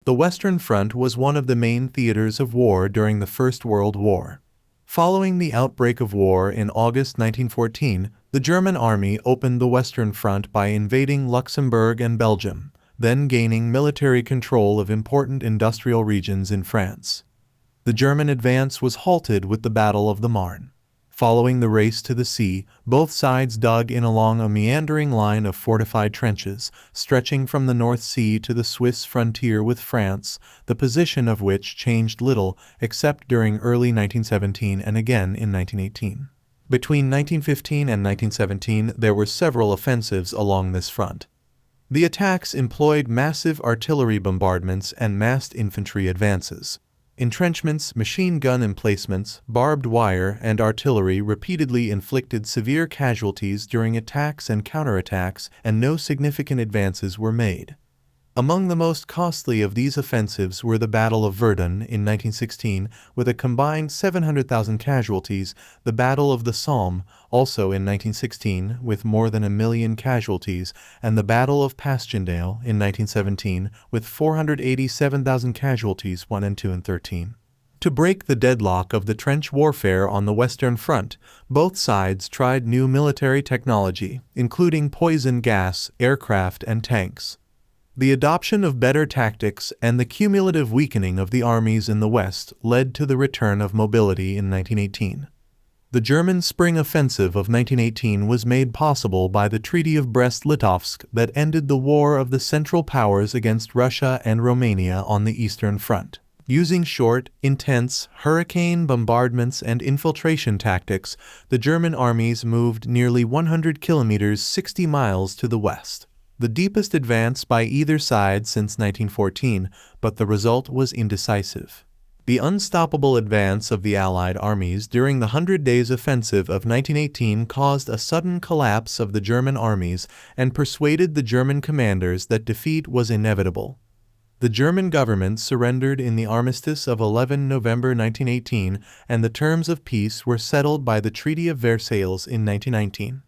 The Western Front was one of the main theaters of war during the First World War. Following the outbreak of war in August 1914, the German army opened the Western Front by invading Luxembourg and Belgium, then gaining military control of important industrial regions in France. The German advance was halted with the Battle of the Marne. Following the race to the sea, both sides dug in along a meandering line of fortified trenches, stretching from the North Sea to the Swiss frontier with France, the position of which changed little except during early 1917 and again in 1918. Between 1915 and 1917, there were several offensives along this front. The attacks employed massive artillery bombardments and massed infantry advances. Entrenchments, machine gun emplacements, barbed wire, and artillery repeatedly inflicted severe casualties during attacks and counterattacks, and no significant advances were made. Among the most costly of these offensives were the Battle of Verdun in 1916, with a combined 700,000 casualties, the Battle of the Somme, also in 1916, with more than 1 million casualties, and the Battle of Passchendaele in 1917, with 487,000 casualties 1 and 2 and 13. To break the deadlock of the trench warfare on the Western Front, both sides tried new military technology, including poison gas, aircraft, and tanks. The adoption of better tactics and the cumulative weakening of the armies in the West led to the return of mobility in 1918. The German spring offensive of 1918 was made possible by the Treaty of Brest-Litovsk that ended the war of the Central Powers against Russia and Romania on the Eastern Front. Using short, intense, hurricane bombardments and infiltration tactics, the German armies moved nearly 100 kilometers 60 miles to the west. The deepest advance by either side since 1914, but the result was indecisive. The unstoppable advance of the Allied armies during the 100 Days Offensive of 1918 caused a sudden collapse of the German armies and persuaded the German commanders that defeat was inevitable. The German government surrendered in the armistice of 11 November 1918, and the terms of peace were settled by the Treaty of Versailles in 1919.